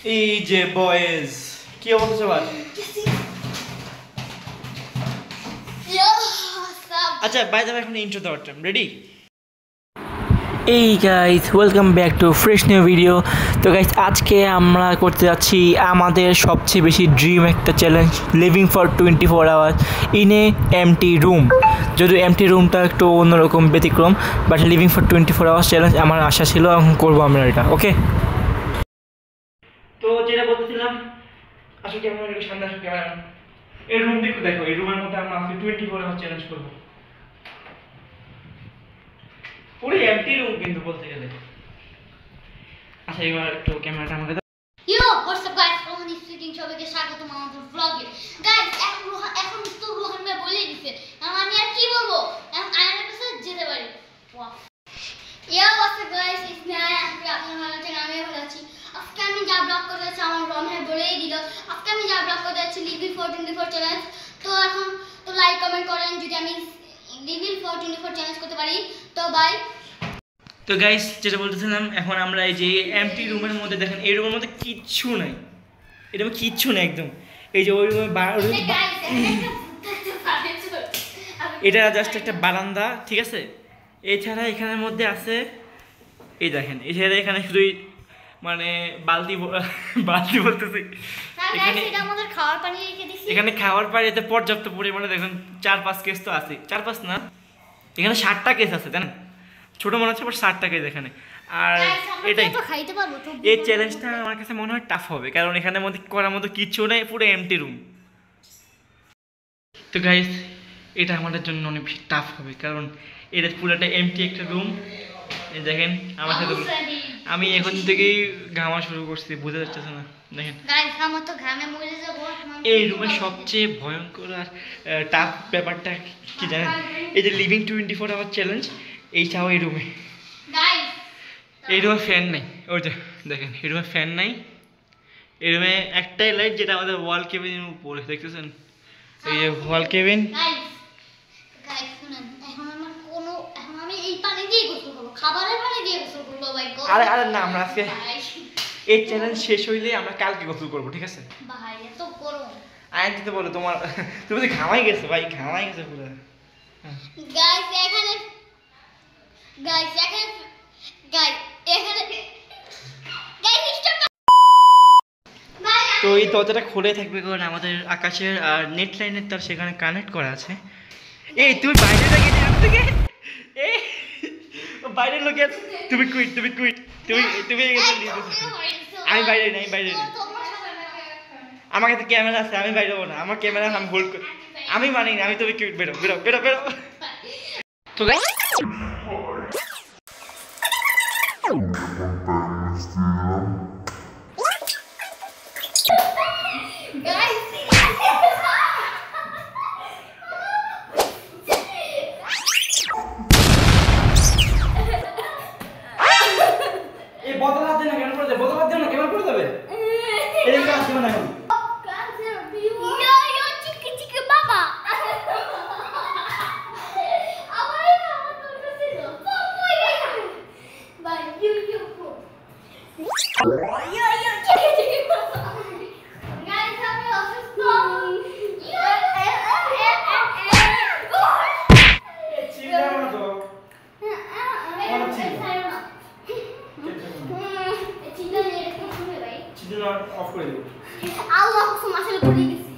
এই যে বয়েজ কি অবস্থা সবার? আচ্ছা বাই দ্য ওয়ে এখন ইন্ট্রো দেওয়ার টাইম রেডি? এই guys welcome back to fresh new video. তো গাইস আজকে আমরা করতে যাচ্ছি আমাদের সবচেয়ে বেশি ড্রিম একটা challenge, living for 24 hours in a empty room. যদিও এমটি রুমটা একটু অন্যরকম ব্যতিক্রম, but living for 24 hours challenge আমার আশা ছিল, এখন করবো আমরা এটা। ওকে, তো যেটা বলতেছিলাম, আসলে ক্যামেরা একটু সামনে আসো, ক্যামেরা এই রুম দেখো, দেখো এই রুমের মধ্যে আমরা আজকে 24 আওয়ার চ্যালেঞ্জ করব। পুরো এমটি রুম কিন্তু বলতে গেলে। আচ্ছা এবার একটু ক্যামেরাটা আমাকে দাও। Yo what's up guys, Rohan speaking, সবাইকে স্বাগতম আমাদের ব্লগে। গাইস এখন তো রোহান ভাই বলেই দিয়েছে, আমি আর কি বলবো, এখন আয়নার কাছে যেতে পারি। Yo what's up guys, it's me Ayaan. আপনি ভালো আছেন? আমিও ভালো আছি। আজকে আমি যা ব্লগ করতে যাচ্ছি, আমার রোহান ভাই বলেই দিল, আজকে আমি যা ব্লগ করতে যাচ্ছি লিভিং ফর 24 চ্যালেঞ্জ। তো এখন তো লাইক কমেন্ট করেন যদি আমি লিভিং ফর 24 চ্যালেঞ্জ করতে পারি। তো বাই। তো গাইস যেটা বলতেছিলাম, এখন আমরা এই যে এমটি রুমের মধ্যে দেখেন, এই রুমের মধ্যে কিচ্ছু নাই, এটা কিচ্ছু নেই একদম। এই যে ওই রুমে এটা জাস্ট একটা বারান্দা, ঠিক আছে? এছাড়া এখানের মধ্যে আছে, এই দেখেন এছাড়া এখানে শুধুই মানে বালতি বালতি বলতেছি, এখানে আমাদের খাওয়ার পানি রেখে দিছি। এখানে খাওয়ার পানিতে পর্যাপ্ত পরিমাণে দেখুন 4-5 কেস তো আছে, 4-5 না, এখানে 60টা কেস আছে, তাই না? ছোট মনে হচ্ছে বাট 60টা কেস এখানে। আর এটাই এই চ্যালেঞ্জটা আমার কাছে মনে হয় টাফ হবে, কারণ এখানের মধ্যে করার মতো কিচ্ছু নেই, পুরো এমটি রুম। তো গাইস এটা আমাদের জন্য অনেক বেশি টাফ হবে, কারণ এটা পুরোটা এমটি একটা রুম। এই দেখেন আমার সাথে আমি এখন থেকেই ঘামা শুরু করছি, বোঝা যাচ্ছে না? দেখেন গাইস আমার তো ঘামে মরে যাব। এই রুমের সবচেয়ে ভয়ঙ্কর আর টাফ ব্যাপারটা কি জানেন? এই যে লিভিং 24 আওয়ার চ্যালেঞ্জ, এইটাও এই রুমে। গাইস এই রুমে ফ্যান নাই, ওই যে দেখেন এই রুমে ফ্যান নাই। এই রুমে একটাই লাইট, যেটা আমাদের ওয়াল কেবিনের উপরে দেখতেছেন, এই যে ওয়াল কেবিন। গাইস গাইস শুনুন, এখন আমি এই পানি দিয়ে গোসল করব, খাবারের পানি দিয়ে গোসল করব। ভাই আরে আরে না, আমরা আজকে এই চ্যালেঞ্জ শেষ হইলে আমরা কালকে গোসল করবো, ঠিক আছে? ভাই এত গরম। আয় দিতে বলো তোমার, তুমি তো ঘামাই গেছো ভাই, ঘামাই গেছো পুরো। গাইস এখানে গাইস এখানে গাইস এখানে গাইস স্টপ। তো এই দরজাটা খুলে থাকবে, কারণ আমাদের আকাশের আর নেট লাইনের তার সেখানে কানেক্ট করা আছে। এই তুমি বাইরে লাগে থেকে এই বাইরের লোকে, তুমি কুইট, তুমি কুইট, তুমি তুমি আমি বাইরে নেই, আমি বাইরে নেই। আমার কাছে ক্যামেরা আছে, আমি বাইরে হবো না, আমার ক্যামেরা আমি হোল্ড করি, আমি মানি না, আমি তুমি কুইট, বেরো বেরো বেরো বেরো। তো এই বোতল হাতে না কেন পড়ে যাবে, বোতল হাতে না কেন পড়ে যাবে, এই কাজ করবে না এখন। অফ করে দেবো। আল্লাহ হুকুম আসলে পড়ে গেছি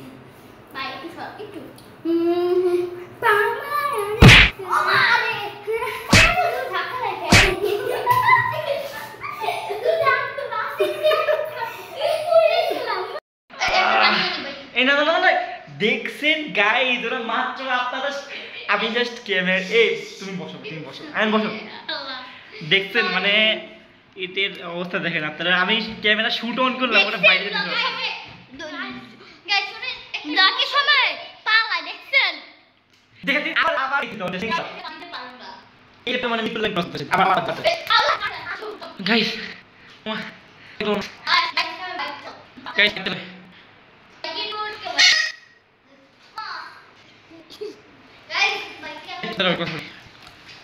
ভাই, একটু একটু আমারে ধাক্কা লাগে। এই না না না, দেখছেন গাইস, ওরা মাত্র আপনারা, আমি জাস্ট ক্যামেরা, এই তুমি বসো, তুমি বসো, আমি বসো, দেখছেন মানে এটার অবস্থা দেখেন আপনারা। আমি ক্যামেরা শুট অন করলাম, ওটা বাইরে দিতে হবে। গাইস শুনে ডাকে সময় পালা দেখছেন, দেখেন আবার আবার এটা মানে মিটল লাইন ক্রস করছে, আবার আবার গাইস গাইস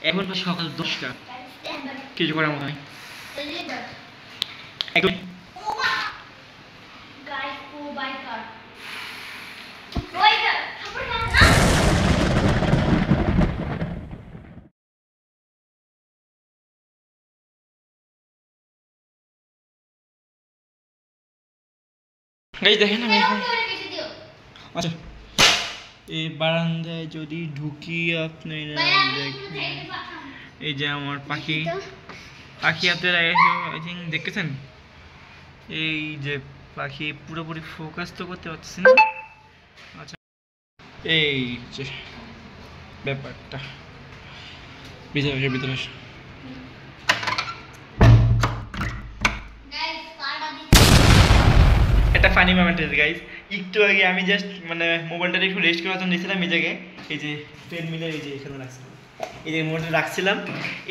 এখন সকাল 10টা, কিছু করার মতো নাই। গাইস দেখেন আমি এখন এরকম করে কেটে দিও। আচ্ছা এই বারান্দায় যদি ঢুকি আপনারা ভাই আমি শুধু দেখেন খাইতে পাঠাম। এই যে আমার পাখি দেখি তো। পাখি আপনারা আই থিঙ্ক দেখেছেন এই যে পাখি পুরোপুরি ফোকাস তো করতে পারতেছি না আচ্ছা এই যে ব্যাপারটা ভিতরে আসো। গাইস কাটা দিচ্ছি। একটা ফানি মোমেন্ট আছে গাইস একটু আগে আমি জাস্ট মানে মোবাইলটা একটু রেস্ট করার জন্য নিয়েছিলাম এই জায়গায় এই যে ট্রেন মিলের এই যে এখানে রাখছিলাম এই যে মোবাইলটা রাখছিলাম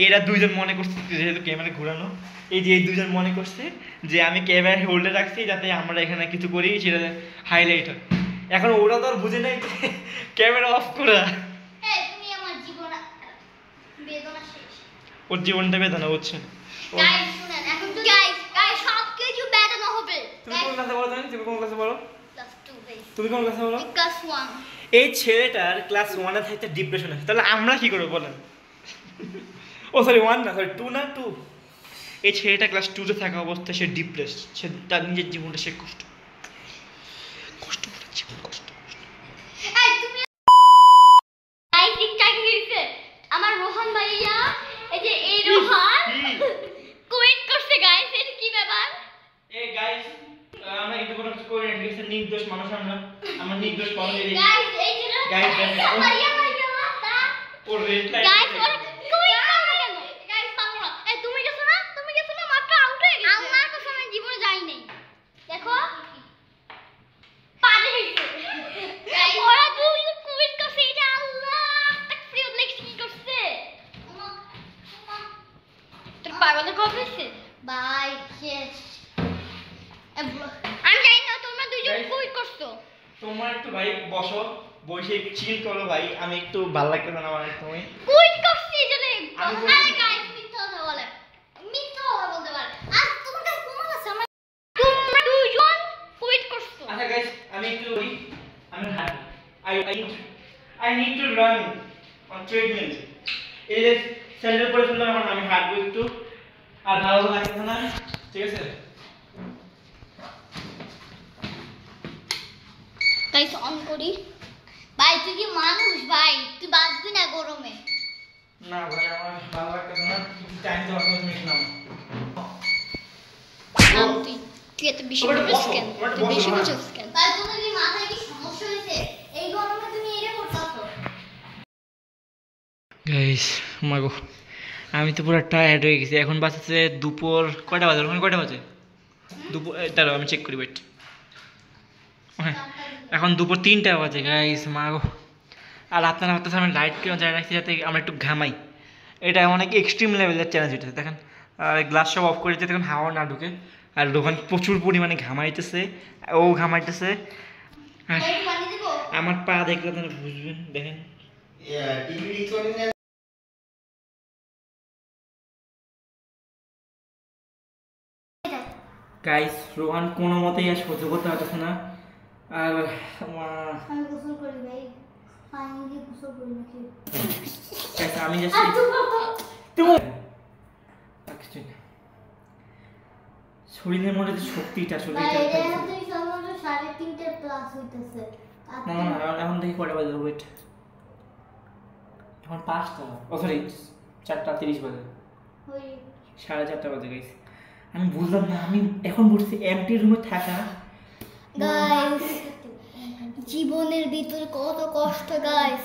এরা দুইজন মনে করছে যেহেতু ক্যামেরা ঘোরানো এই যে এই দুইজন মনে করছে যে আমি ক্যামেরা হোল্ডে রাখছি যাতে আমরা এখানে কিছু করি সেটা হাইলাইট হয় এখন ওরা তো আর বুঝে নাই ক্যামেরা অফ করা এই তুমি আমার জীবন বেদনা শেষ। ওর জীবনটা বেদনা বুঝছেন গাইস শুনেন এখন তো গাইস সব কিছু বেদনা হবে। তুমি কোন ক্লাসে পড়ো তুমি কোন ক্লাসে পড়ো ক্লাস 2 গাইস। তুমি কোন ক্লাসে পড়ো ক্লাস 1। এই ছেলেটার ক্লাস 1 এ থাকতে ডিপ্রেশন আছে তাহলে আমরা কি করব বলেন ও সরি 1 না সরি 2 না 2 এই ছেলেটা ক্লাস 2 তে থাকা অবস্থায় সে ডিপ্রেসড সে তার নিজের জীবনটা সে কষ্ট করে জীবন কষ্ট এই তুমি গাইস ঠিকঠাক হইছে আমার রোহন ভাইয়া এই যে এই রোহন কুইট করছে গাইস এর কি ব্যাপার এই গাইস আমরা কিন্তু কোনো কিছু করি না ঠিক আছে নির্দোষ মানুষ আমরা নির্দোষ পাবো এই গাইস এই যে Guys, দেখেন, ভাইয়া ভাইয়া মাতা ও রেড লাইট গাইস ওরা কুইট করবে কেন গাইস পাবো না এই তুমি গেছো না মাত্র আউট হয়ে গেছে আমার কসম আমি জীবনে যাই নাই দেখো পারে গেছে ওরা দুই কুইট করছে এটা আল্লাহ তাক ফ্রি ব্লেক্স কি করছে তোর পাগলের কবে হইছে বাই শেষ আমি জানি না তোমরা দুইজন Guys, কুইট করছো তোমার একটু ভাই বসো বসে চিল করো ভাই আমি একটু ভালো লাগতেছে না আমার তুমি কুইট করছি এজন্য আমি আরে গাইস মিথ্যা কথা বলে মিথ্যা কথা বলতে পারে আর তোমার কাছে প্রমাণ আছে আমার তোমরা দুইজন কুইট করছো আচ্ছা গাইস আমি একটু বলি আমি হাঁটি I need to run on treadmill এই যে স্যান্ডেল পরে ফেললাম এখন আমি হাঁটবো একটু আর ভালো লাগছে না ঠিক আছে গাইস অন করি ভাই তুই কি মানুষ ভাই তুই বাঁচবি না গরমে না ভাই আমার ভালো লাগছে না টাইম তো আসলে তুমি নাও নাম তুই এত বেশি বুঝছিস কেন তুই বেশি বুঝছিস কেন ভাই তোমার কি মাথায় কি সমস্যা হয়েছে এই গরমে তুমি এটা করতেছো গাইস মাগো আমি তো পুরো টায়ার্ড হয়ে গেছি এখন বাজছে দুপুর কয়টা বাজে এখন কয়টা বাজে দুপুর দাঁড়াও আমি চেক করি ওয়েট হ্যাঁ এখন দুপুর 3টা বাজে গাইস মাগো আর আপনারা হয়তো আমি লাইট কেন জ্বালিয়ে রাখছি যাতে আমরা একটু ঘামাই এটা অনেক এক্সট্রিম লেভেলের চ্যালেঞ্জ এটা দেখেন আর গ্লাস সব অফ করে দিতে দেখুন হাওয়া না ঢুকে আর দোকান প্রচুর পরিমাণে ঘামাইতেছে ও ঘামাইতেছে আর ভাই পানি দেব আমার পা দেখলে আপনারা বুঝবেন দেখেন গাইস রোহান কোনো মতেই আর সহ্য করতে পারতেছে না আর আমি গোসল করি ভাই পানি দিয়ে গোসল করি নাকি guys, আমি জাস্ট আর তুমি শরীরের মধ্যে যে শক্তিটা ভাই শরীরটা এটা তুই সমস্ত 3:30 প্লাস হইতেছে না না না, এখন দেখি কয়টা বাজে ওয়েট এখন 5টা ও সরি 4:30 বাজে ওই 4:30 বাজে গাইস আমি বুঝলাম না আমি এখন বলছি এমটি রুমে থাকা গাইস জীবনের ভিতরে কত কষ্ট গাইস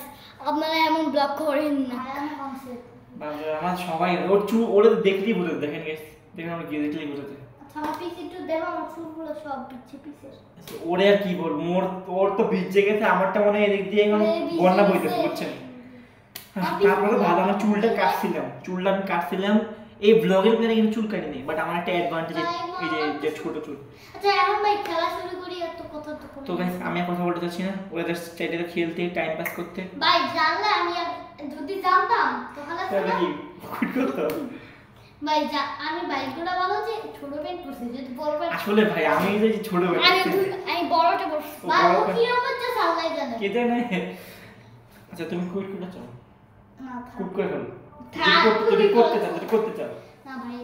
আপনারা এমন ব্লক করেন না বাবা আমার সবাই ওর ওরে দেখলেই বুঝতে দেখেন গাইস দেখেন আমরা গিয়ে দেখলেই বুঝতে আমার পিছে একটু দেবো আমার চুলগুলো সব পিছে পিছে ওরে আর কি বলবো ওর তো ভিজে গেছে আমারটা মনে হয় এদিক দিয়ে এখন বন্যা বইতেছে বুঝছেন তারপরে ভালো আমার চুলটা আমি কাটছিলাম এই ব্লগের প্ল্যানে কিন্তু চুল কাটিনি বাট আমার একটা অ্যাডভান্টেজ এই যে ছোট চুল আচ্ছা এখন ভাই খেলা শুরু করি এত কথা তো গাইস আমি আর কথা বলতে চাচ্ছি না ওরা জাস্ট চাইলে খেলতে টাইম পাস করতে ভাই জানলে আমি যদি জানতাম তাহলে তাহলে কি করতে ভাই আমি বাইকগুলো বলো যে ছোট প্যান্ট পরছি যদি বড় প্যান্ট আসলে ভাই আমি যে ছোট ভাই আমি বড়টা পরছি ভাই ও কি হচ্ছে সাল্লাই জানে কে জানে আচ্ছা তুমি কুইট করতে চাও না কুইট করে ফেলো থাক যদি করতে চাও না ভাই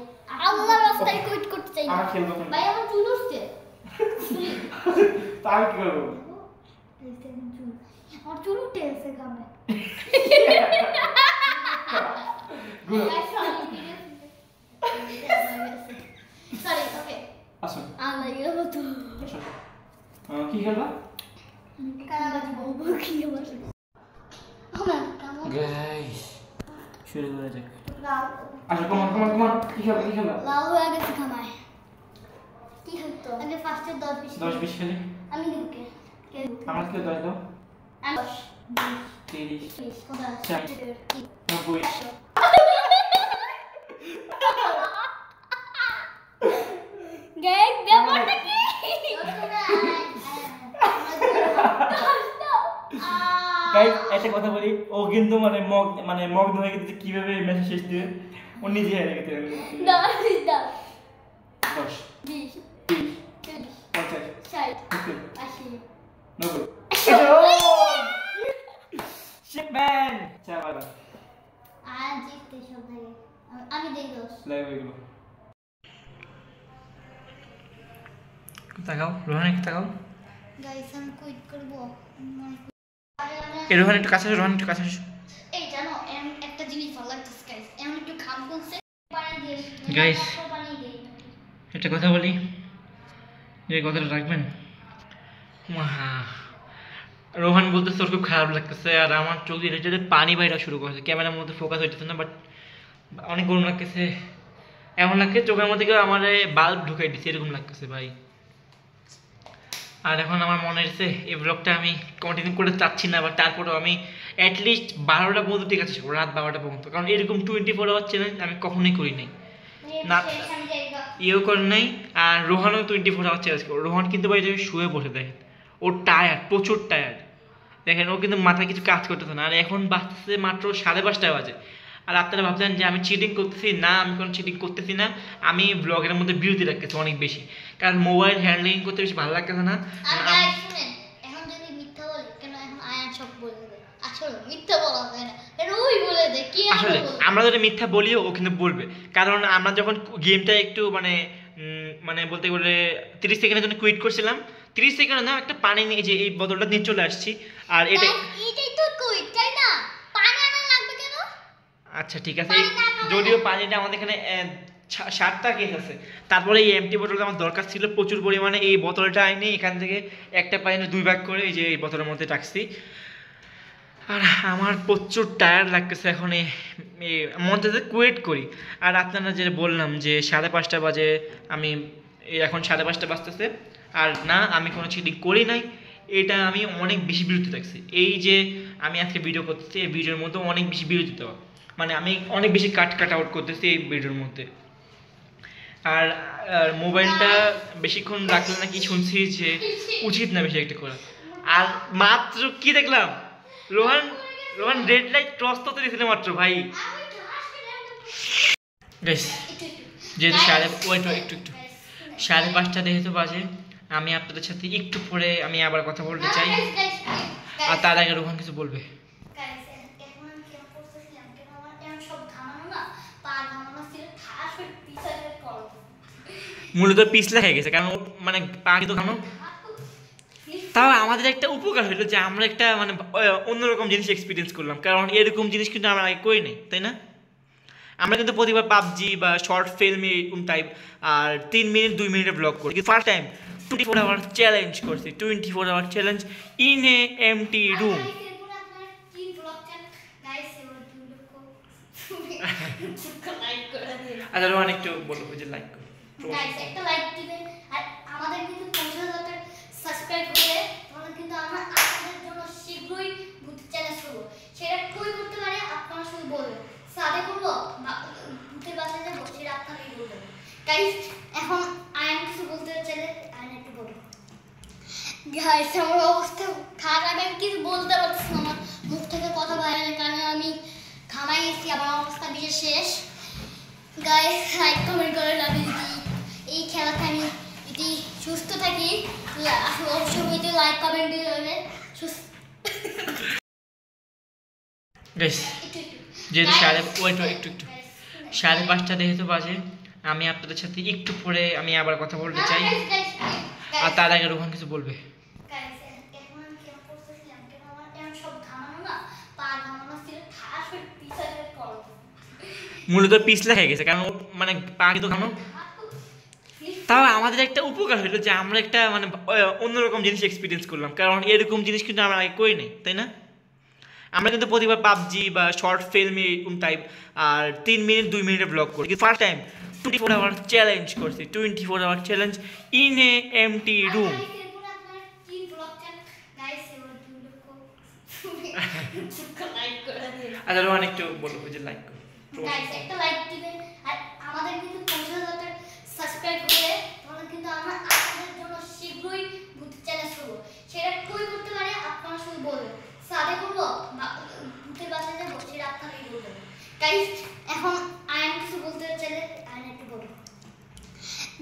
আল্লাহর রাস্তায় কুইট করতে চাই আমার খেলবো ভাই আমার চুল উঠছে তাহলে কি করবো? আমার চুল টেলসে খাবে সরি ওকে আসুন আল্লাহ ইয়া তো আসুন কি খেলবা? কানাডা বলবো কি হবে আমরা কামো গাইস শুরু করা যাক। লাউ আচ্ছা কমান কি খেলবা? লাউ আগে খামায় কি হতো আগে ফার্স্টে 10 20 খেলি আমি দিকে কে আমার কি 10 দাও? আমি 30 20 কোথা 90 গ্যাং ব্যাপারটা কি গাইস একটা কথা বলি, ও কিন্তু মগ্ন হয়ে গেছে কিভাবে মেসেজ শেষ দিবে, ও নিজে হেরে গেছে। 10 20 30 30 50 60 70 80 90 শিট ম্যান চালা আর জিততে সব লাগে আমি দেই দোষ লাইভ হয়ে গেল। তাকাও রোহান, একটু তাকাও। গাইস আমি কুইট করব রোহান একটু কাছে আসো, রোহান একটু কাছে আসো। এই জানো একটা জিনিস ভালো লাগতেছে গাইস এমন একটু খাম করছে পানি দিয়ে Guys, পানি দিয়ে একটা কথা বলি, যে কথাটা রাখবেন। রোহান বলতেছে ওর খুব খারাপ লাগতেছে, আর আমার চোখ দিয়ে যদি পানি বাইরা শুরু করেছে, ক্যামেরার মধ্যে ফোকাস হইতেছে না, বাট অনেক গরম লাগতেছে। এমন লাগছে চোখের মধ্যে কেউ আমার বাল্ব ঢুকাই দিচ্ছে, এরকম লাগতেছে ভাই। আর এখন আমার মনে হচ্ছে এই ব্লগটা আমি কন্টিনিউ করতে চাচ্ছি না, বা তারপরেও আমি অ্যাটলিস্ট 12টা পর্যন্ত ঠিক আছে, রাত 12টা পর্যন্ত, কারণ এরকম 24 আওয়ার চ্যালেঞ্জ আমি কখনোই করি নাই, না ইয়েও করে নাই। আর রোহানও 24 আওয়ার চ্যালেঞ্জ করো। রোহান কিন্তু ভাই তুমি শুয়ে বসে দেখেন, ওর টায়ার্ড, প্রচুর টায়ার্ড দেখেন, ও কিন্তু মাথায় কিছু কাজ করতেছে না। আর এখন বাজতেছে মাত্র 5:30 বাজে। আর আপনারা ভাবছেন যে আমি চিটিং করতেছি, না আমি কোনো চিটিং করতেছি না, আমি ব্লগের মধ্যে বিরতি রাখতেছি অনেক বেশি, কারণ মোবাইল হ্যান্ডলিং করতে বেশি ভালো লাগতেছে না। আর গাইস শুনেন এখন যদি মিথ্যা বলি কেন এখন আয়ান সব বলে দেবে আসলে মিথ্যা বলা যায় না এটা ওই বলে দেয় কি আসলে আমরা যদি মিথ্যা বলিও ও কিন্তু বলবে, কারণ আমরা যখন গেমটা একটু মানে বলতে গেলে 30 সেকেন্ডের জন্য কুইট করছিলাম, 30 সেকেন্ড না, একটা পানি নিয়ে যে এই বোতলটা নিয়ে চলে আসছি। আর এটাই তো কুইট তাই না পানি আনা লাগবে কেন? আচ্ছা ঠিক আছে, যদিও পানিটা আমাদের এখানে 7টা কেস আছে, তারপরে এই এমটি বোতলটা আমার দরকার ছিল প্রচুর পরিমাণে। এই বোতলটা আইনি এখান থেকে একটা পানি 2 ভাগ করে এই যে এই বোতলের মধ্যে রাখছি। আর আমার প্রচুর টায়ার্ড লাগতেছে এখন, এই মধ্যে কুয়েট করি। আর আপনারা যে বললাম যে 5:30 বাজে, আমি এখন 5:30 বাজতেছে, আর না আমি কোনো চিটিং করি নাই, এটা আমি অনেক বেশি বিরতি রাখছি। এই যে আমি আজকে ভিডিও করতেছি, এই ভিডিওর মধ্যে অনেক বেশি বিরতি দেওয়া, মানে আমি অনেক বেশি কাট আউট করতেছি এই ভিডিওর মধ্যে। আর মোবাইলটা বেশিক্ষণ রাখলে নাকি শুনছি যে উচিত না বেশি একটা করা। আর মাত্র কি দেখলাম, রোহান রেড লাইট ক্রস করতে দিয়েছিল মাত্র ভাই। গাইস যেহেতু একটু 5:30 যেহেতু বাজে, আমি আপনাদের সাথে একটু পরে আমি আবার কথা বলতে চাই, আর তার আগে রোহান কিছু বলবে। মূলত পিছলা হয়ে গেছে, কারণ মানে পা কিন্তু ঘানো। তাও আমাদের একটা উপকার হলো যে আমরা একটা মানে অন্যরকম জিনিস এক্সপিরিয়েন্স করলাম, কারণ এরকম জিনিস কিন্তু আমরা আগে করি নাই, তাই না? আমরা কিন্তু প্রতিবার পাবজি বা শর্ট ফিল্ম এরকম টাইপ আর 3 মিনিট 2 মিনিটের ব্লগ করি, কিন্তু ফার্স্ট টাইম 24 আওয়ার চ্যালেঞ্জ করছি, 24 hour challenge in a empty room. আচ্ছা রোহান একটু বলবো যে লাইক করো, গাইস একটা লাইক দিবেন, আর আমাদের কিন্তু 50,000 সাবস্ক্রাইব করে তাহলে কিন্তু আমরা আপনাদের জন্য শীঘ্রই ভূত চ্যালেঞ্জ করব। সেটা কই করতে পারে আপনারা শুধু বলবেন, সাদে করব না ভূতের বাসায় যাব, সেটা আপনারাই বলবেন। গাইস এখন আয়ান কিছু বলতে চাইলে আয়ান একটু বলো। গাইস আমার অবস্থা খারাপ, আমি কিছু বলতে পারছি না, আমার মুখ থেকে কথা বাইরে না, কারণ আমি ঘামাই গেছি, আমার অবস্থা বিশেষ শেষ। গাইস লাইক কমেন্ট করে আমি যদি এই খেলাতে আমি যদি সুস্থ থাকি অবশ্যই লাইক কমেন্ট দিয়ে দেবে। গাইস যেহেতু 5:30 যেহেতু বাজে, আমি আপনাদের সাথে একটু পরে আমি আবার কথা বলতে চাই, আর তার আগে রোহান কিছু বলবে। গাইস এখন আমি কেন করতেছিলাম কেন আমার এখন সব ঘামানো না পা ঘামানো ছিল ঠাস হয়ে পিছাতে করো মূলত পিছলা হয়ে গেছে কারণ মানে পা কিন্তু ঘামানো। তাও আমাদের একটা উপকার হলো যে আমরা একটা মানে অন্যরকম জিনিস এক্সপিরিয়েন্স করলাম, কারণ এরকম জিনিস কিন্তু আমরা আগে করি নাই, তাই না? আমরা কিন্তু প্রতিবার পাবজি বা শর্ট ফিল্ম এরকম টাইপ আর 3 মিনিট 2 মিনিটের ব্লগ করি, কিন্তু ফার্স্ট টাইম 24 আওয়ার চ্যালেঞ্জ করছি। 24 hour challenge in a empty room. আচ্ছা রোহান একটু বলবো যে লাইক করো। গাইস একটা লাইক দিবেন আর আমাদের কিন্তু 50,000 সাবস্ক্রাইব করে তাহলে কিন্তু আমরা আপনাদের জন্য শীঘ্রই ভূতের চ্যালেঞ্জ করব। সেটা কই করতে পারে আপনারা শুধু বলবেন, সাদে করব ভূতের বাসায় যাব সেটা আপনারাই বলবেন। গাইস এখন আয়ান কিছু বলতে চাইলে আয়ান একটু বলুন।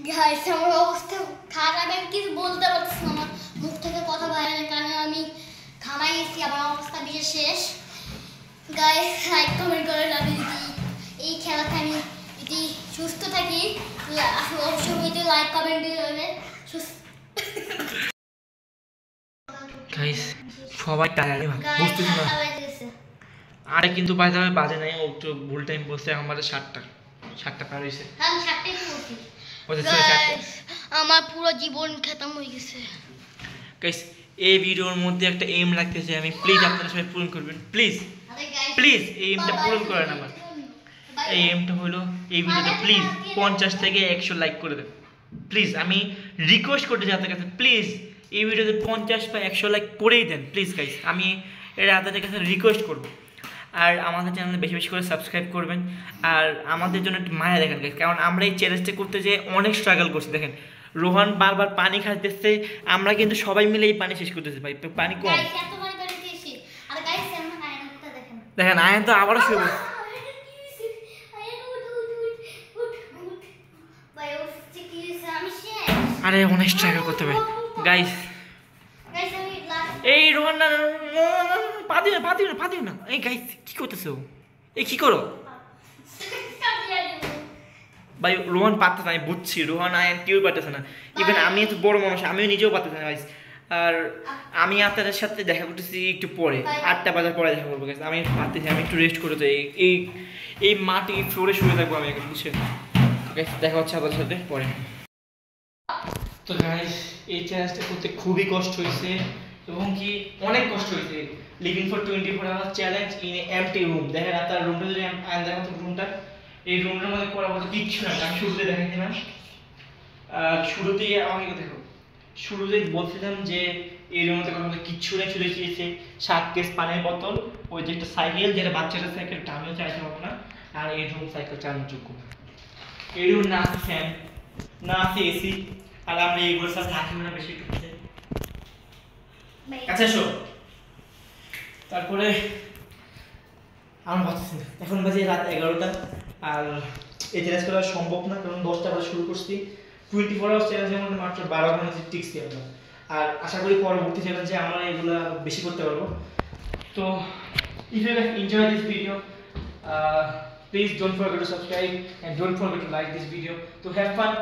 গাইস আমার অবস্থা খারাপ, আমি কিছু বলতে পারছি না, আমার মুখ থেকে কথা বাইরে না কারণ আমি ঘামাই গেছি, আমার অবস্থা বিশেষ শেষ। গাইস লাইক কমেন্ট করে আমি যদি এই খেলাতে আমি যদি সুস্থ থাকি আসলে অবশ্যই লাইক কমেন্ট দিয়ে দেবেন। গাইস সবাই টায়ার্ড বুঝতেছি না। আরে কিন্তু বাজে নাই, ও একটু ভুল টাইম বলছে, আমাদের 7টা পার হইছে। আমি 7টাই বলছি। আমার পুরো জীবন খতম হয়ে গেছে। গাইস এই ভিডিওর মধ্যে একটা এম রাখতেছি আমি, প্লিজ আপনারা সবাই পূরণ করবেন, প্লিজ প্লিজ এই এমটা পূরণ করেন আমার। এই এমটা হলো এই ভিডিওতে প্লিজ 50 থেকে 100 লাইক করে দেন প্লিজ। আমি রিকোয়েস্ট করতে চাই আপনাদের কাছে, প্লিজ এই ভিডিওতে 50 বা 100 লাইক করেই দেন প্লিজ গাইস, আমি এটা আপনাদের কাছে রিকোয়েস্ট করব। আর আমাদের চ্যানেলে বেশি বেশি করে সাবস্ক্রাইব করবেন আর আমাদের জন্য একটু মায়া দেখেন গাইস, কারণ আমরা এই চ্যালেঞ্জটা করতে যেয়ে অনেক স্ট্রাগল করছি। দেখেন রোহান বারবার পানি খাইতেছে, আমরা কিন্তু সবাই মিলে এই পানি শেষ করতেছি ভাই, পানি কম। দেখেন আয়ান তো আবারও শুয়ে পড়ছে। আরে অনেক স্ট্রাগল করতে হবে গাইস। এই রোহান না পা দিও না। এই গাইস কি করতেছো? এই কি করো ভাই? রোহান পারতেছে না, আমি বুঝছি রোহান আয়ান কেউ পারতেছে না, ইভেন আমি এত বড় মানুষ আমিও নিজেও পারতেছি না গাইস। আর আমি আপনাদের সাথে দেখা করতেছি একটু পরে, 8টা বাজার পরে দেখা করবো গাইস। আমি পারতেছি, আমি একটু রেস্ট করে যাই, এই মাটি ফ্লোরে শুয়ে থাকবো আমি এখন, বুঝছেন গাইস? দেখা হচ্ছে আপনাদের সাথে পরে। তো গাইস এই চ্যালেঞ্জটা করতে খুবই কষ্ট হয়েছে এবং কি অনেক কষ্ট হয়েছে। Living for 24 hour challenge in a empty room. দেখেন আপনার রুমটা যদি আয়ান দেখেন তো রুমটা, এই রুমটার মধ্যে করার মতো কিচ্ছু না। আমি শুরুতে দেখাইছিলাম, শুরুতেই আমাকে দেখো, শুরুতেই বলছিলাম যে এই রুমে করার মতো কিচ্ছু নেই, শুধু চেয়েছে 7 কেস পানির বোতল, ওই যে একটা সাইকেল যেটা বাচ্চাদের সাইকেল, আমিও চাইতে পারবো না। আর এই রুম সাইকেল চালানোর যোগ্য না। এই রুম না আছে ফ্যান, না আছে এসি, আর আমরা এইগুলো সব থাকি না বেশি ঢুকছে। আচ্ছা শো, তারপরে আমার ভাবছি এখন বাজে রাত 11টা, আর এই চ্যালেঞ্জ করা সম্ভব না কারণ 10টা বাজে শুরু করছি। 24 আওয়ার চ্যালেঞ্জের মধ্যে মাত্র 12 ঘন্টা টিকছি আমরা, আর আশা করি পরবর্তী চ্যালেঞ্জে আমরা এগুলো বেশি করতে পারবো। তো if you guys enjoy this video, please don't forget to subscribe and don't forget to like this video to have fun.